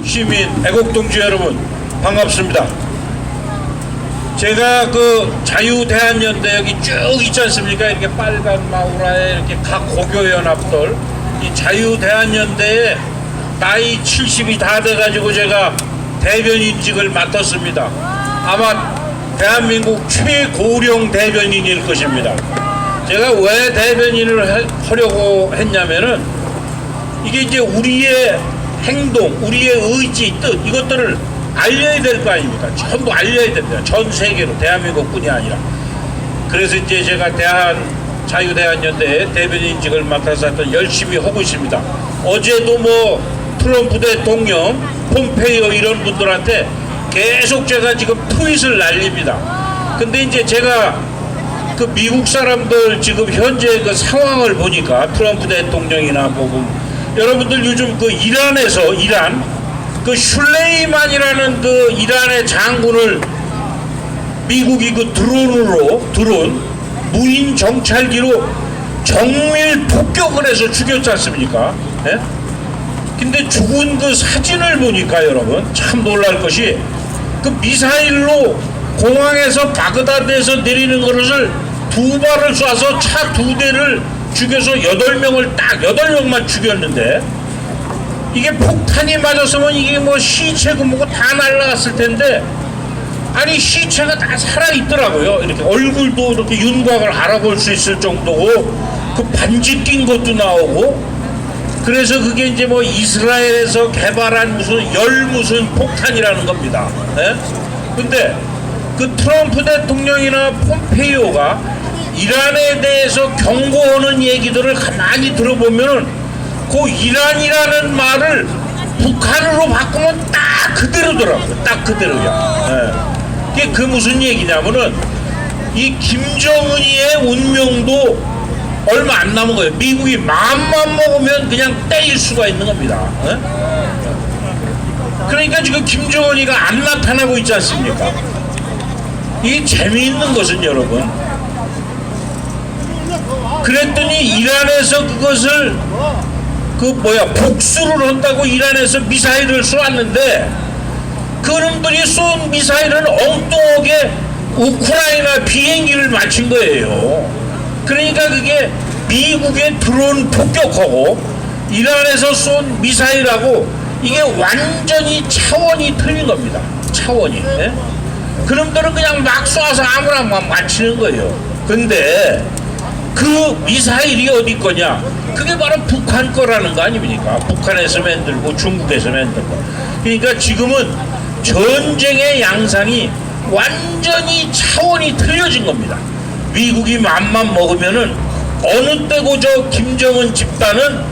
시민, 애국동지 여러분 반갑습니다. 제가 그 자유대한연대 여기 쭉 있지 않습니까? 이렇게 빨간 마우라에 이렇게 각 고교연합들 이 자유대한연대에 나이 70이 다 돼가지고 제가 대변인직을 맡았습니다. 아마 대한민국 최고령 대변인일 것입니다. 제가 왜 대변인을 하려고 했냐면은 이게 이제 우리의 행동, 우리의 의지, 뜻 이것들을 알려야 될 거 아닙니까? 전부 알려야 됩니다. 전 세계로, 대한민국뿐이 아니라. 그래서 이제 제가 자유대한연대에 대변인직을 맡아서 하여튼 열심히 하고 있습니다. 어제도 뭐 트럼프 대통령, 폼페이오 이런 분들한테 계속 제가 지금 트윗을 날립니다. 근데 이제 제가 그 미국 사람들 지금 현재 그 상황을 보니까 트럼프 대통령이나 보고 여러분들 요즘 그 이란에서 그 슐레이만이라는 그 이란의 장군을 미국이 그 드론 무인 정찰기로 정밀 폭격을 해서 죽였지 않습니까? 예? 근데 죽은 그 사진을 보니까 여러분 참 놀랄 것이 그 미사일로 공항에서 바그다드에서 내리는 것을 두 발을 쏴서 차 두 대를 죽여서 8명만 죽였는데 이게 폭탄이 맞았으면 이게 뭐 시체고 뭐고 다 날라갔을 텐데 아니 시체가 다 살아있더라고요. 이렇게 얼굴도 이렇게 윤곽을 알아볼 수 있을 정도고 그 반지 낀 것도 나오고 그래서 그게 이제 뭐 이스라엘에서 개발한 무슨 폭탄이라는 겁니다. 예? 근데 그 트럼프 대통령이나 폼페이오가 이란에 대해서 경고하는 얘기들을 가만히 들어보면은 그 이란이라는 말을 북한으로 바꾸면 딱 그대로더라고요. 딱 그대로야. 예. 그게 그 무슨 얘기냐면은 이 김정은이의 운명도 얼마 안 남은 거예요. 미국이 마음만 먹으면 그냥 때릴 수가 있는 겁니다. 예? 그러니까 지금 김정은이가 안 나타나고 있지 않습니까? 이 재미있는 것은 여러분 그랬더니 이란에서 그것을 복수를 한다고 이란에서 미사일을 쏘았는데 그놈들이 쏜 미사일은 엉뚱하게 우크라이나 비행기를 맞춘 거예요. 그러니까 그게 미국의 드론 폭격하고 이란에서 쏜 미사일하고 이게 완전히 차원이 틀린 겁니다. 차원이. 예? 그놈들은 그냥 막 쏴서 아무나 막 맞추는 거예요. 근데 그 미사일이 어디 거냐? 그게 바로 북한 거라는 거 아닙니까? 북한에서 만들고 중국에서 만들고. 그러니까 지금은 전쟁의 양상이 완전히 차원이 틀려진 겁니다. 미국이 맘만 먹으면은 어느 때고 저 김정은 집단은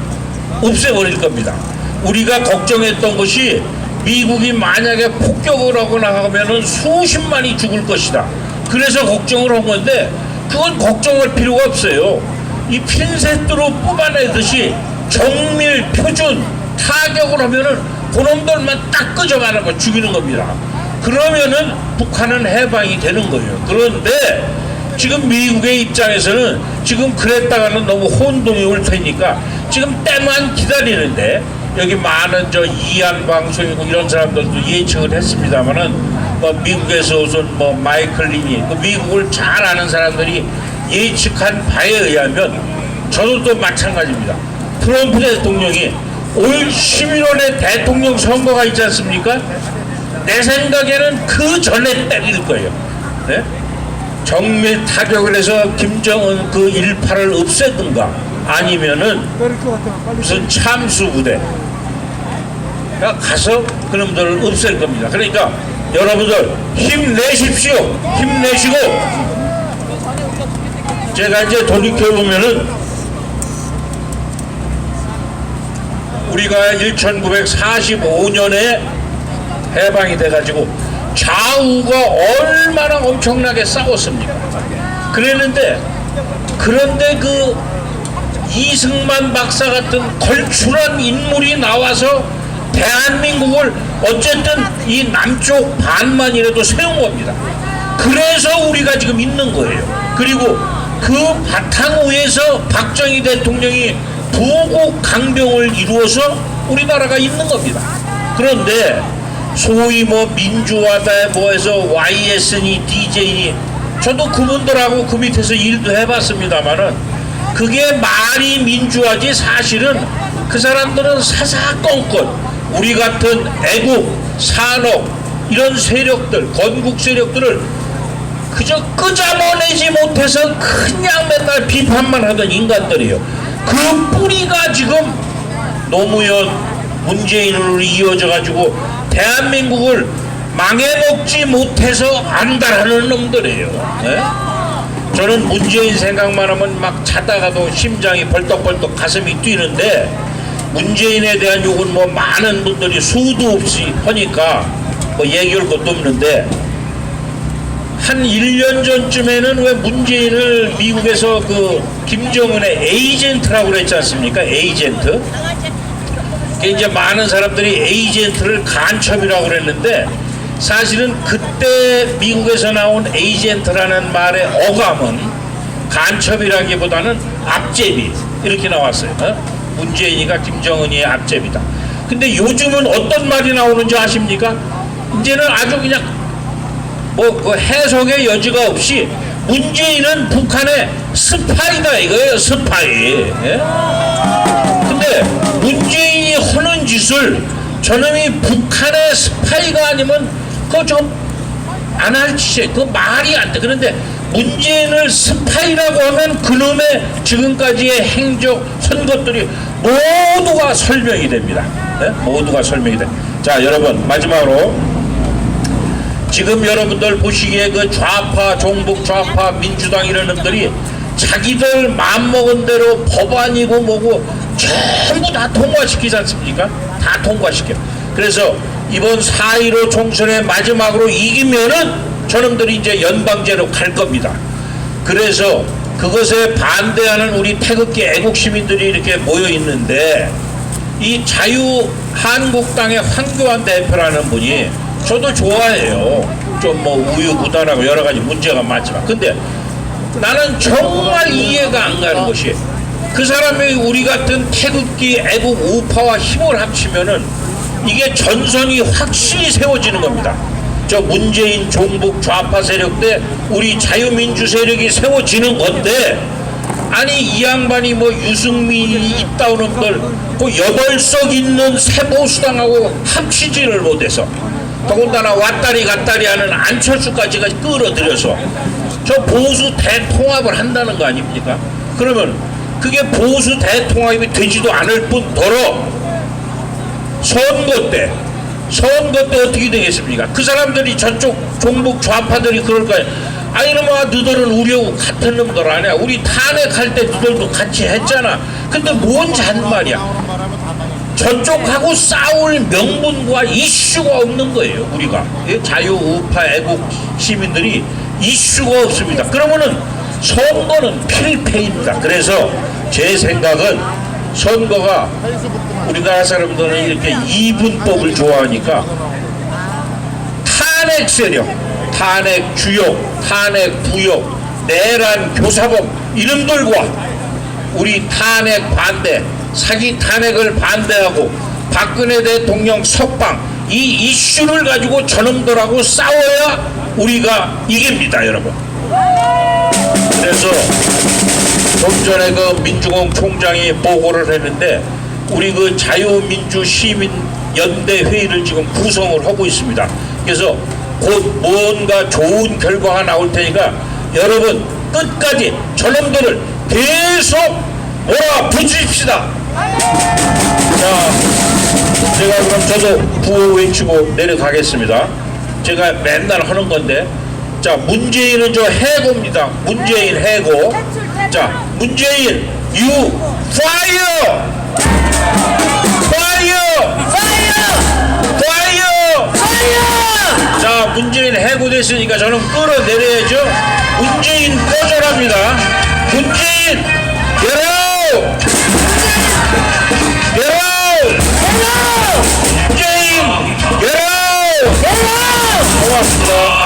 없애버릴 겁니다. 우리가 걱정했던 것이 미국이 만약에 폭격을 하거나 하면은 수십만이 죽을 것이다. 그래서 걱정을 한 건데 그건 걱정할 필요가 없어요. 이 핀셋으로 뽑아내듯이 정밀 표준 타격을 하면은 그놈들만 딱 끄적하고 죽이는 겁니다. 그러면은 북한은 해방이 되는 거예요. 그런데 지금 미국의 입장에서는 지금 그랬다가는 너무 혼동이 올 테니까 지금 때만 기다리는데 여기 많은 저 이안 방송이고 이런 사람들도 예측을 했습니다만은 뭐 미국에서 우선 뭐 마이클 리니 그 미국을 잘 아는 사람들이 예측한 바에 의하면 저도 또 마찬가지입니다. 트럼프 대통령이 올 11월에 대통령 선거가 있지 않습니까? 내 생각에는 그 전에 때릴 거예요. 네? 정밀 타격을 해서 김정은 그 일파를 없애든가 아니면은 무슨 참수부대 가서 그놈들을 없앨 겁니다. 그러니까 여러분들 힘내십시오. 힘내시고 제가 이제 돌이켜보면은 우리가 1945년에 해방이 돼가지고 좌우가 얼마나 엄청나게 싸웠습니까? 그랬는데 그런데 그 이승만 박사 같은 걸출한 인물이 나와서 대한민국을 어쨌든 이 남쪽 반만이라도 세운 겁니다. 그래서 우리가 지금 있는 거예요. 그리고 그 바탕 위에서 박정희 대통령이 부국 강병을 이루어서 우리나라가 있는 겁니다. 그런데 소위 뭐 민주화다 뭐해서 YS니 DJ니 저도 그분들하고 그 밑에서 일도 해봤습니다만은 그게 말이 민주화지 사실은 그 사람들은 사사건건 우리 같은 애국, 산업 이런 세력들, 건국 세력들을 그저 끄잡아내지 못해서 그냥 맨날 비판만 하던 인간들이에요. 그 뿌리가 지금 노무현, 문재인으로 이어져 가지고 대한민국을 망해먹지 못해서 안달하는 놈들이에요. 네? 저는 문재인 생각만 하면 막 자다가도 심장이 벌떡벌떡 가슴이 뛰는데 문재인에 대한 욕은 뭐 많은 분들이 수도 없이 하니까 뭐 얘기할 것도 없는데 한 1년 전쯤에는 왜 문재인을 미국에서 그 김정은의 에이전트라고 그랬지 않습니까? 에이전트. 이제 많은 사람들이 에이전트를 간첩이라고 그랬는데 사실은 그때 미국에서 나온 에이전트라는 말의 어감은 간첩이라기보다는 앞제비 이렇게 나왔어요. 문재인이가 김정은이의 앞제비다. 근데 요즘은 어떤 말이 나오는지 아십니까? 이제는 아주 그냥 뭐 해석의 여지가 없이 문재인은 북한의 스파이다 이거예요. 스파이. 예? 근데 문재인이 하는 짓을 저놈이 북한의 스파이가 아니면 그거 좀 안 할 짓이에요. 그 말이 안 돼. 그런데 문재인을 스파이라고 하면 그놈의 지금까지의 행적 선 것들이 모두가 설명이 됩니다. 네? 모두가 설명이 돼. 자, 여러분 마지막으로 지금 여러분들 보시기에 그 좌파, 종북 좌파, 민주당 이런 놈들이 자기들 마음먹은 대로 법안이고 뭐고 전부 다 통과시키지 않습니까? 다 통과시켜. 그래서 이번 4.15 총선의 마지막으로 이기면은 저놈들이 이제 연방제로 갈 겁니다. 그래서 그것에 반대하는 우리 태극기 애국 시민들이 이렇게 모여 있는데 이 자유한국당의 황교안 대표라는 분이 저도 좋아해요. 좀 뭐 우유부단하고 여러 가지 문제가 많지만 근데 나는 정말 이해가 안 가는 것이 그 사람이 우리 같은 태극기 애국 우파와 힘을 합치면은 이게 전선이 확실히 세워지는 겁니다. 저 문재인 종북 좌파 세력 때 우리 자유민주 세력이 세워지는 건데 아니 이 양반이 뭐 유승민이 있다는 놈들 그 8석 있는 새보수당하고 합치지를 못해서 더군다나 왔다리 갔다리 하는 안철수까지가 끌어들여서 저 보수 대통합을 한다는 거 아닙니까? 그러면 그게 보수 대통합이 되지도 않을 뿐더러 선거 때 어떻게 되겠습니까? 그 사람들이 저쪽 종북 좌파들이 그럴 거예요. 아니 놈아 너들은 우리하고 같은 놈들 아니야. 우리 탄핵할 때 너들도 같이 했잖아. 근데 뭔 잔말이야. 저쪽하고 싸울 명분과 이슈가 없는 거예요. 우리가 자유 우파 애국 시민들이 이슈가 없습니다. 그러면은 선거는 필패입니다. 그래서 제 생각은 선거가 우리나라 사람들은 이렇게 이분법을 좋아하니까 탄핵 세력, 탄핵 주역, 탄핵 부역, 내란 교사법 이놈들과 우리 탄핵 반대, 사기 탄핵을 반대하고 박근혜 대통령 석방 이 이슈를 가지고 저놈들하고 싸워야 우리가 이깁니다, 여러분. 그래서 좀 전에 그 민주공 총장이 보고를 했는데 우리 그 자유민주 시민 연대 회의를 지금 구성을 하고 있습니다. 그래서 곧 뭔가 좋은 결과가 나올 테니까 여러분 끝까지 저놈들을 계속 몰아붙입시다. 자, 제가 그럼 저도 구호 외치고 내려가겠습니다. 제가 맨날 하는 건데, 자, 문재인은 저 해고입니다. 문재인 해고. 자, 문재인 you fire, fire, fire, fire, fire. 자, 문재인 해고됐으니까 저는 끌어내려야죠. 문재인 꺼져랍니다. 문재인 열어, 열어, 문재인 열어. 고맙습니다.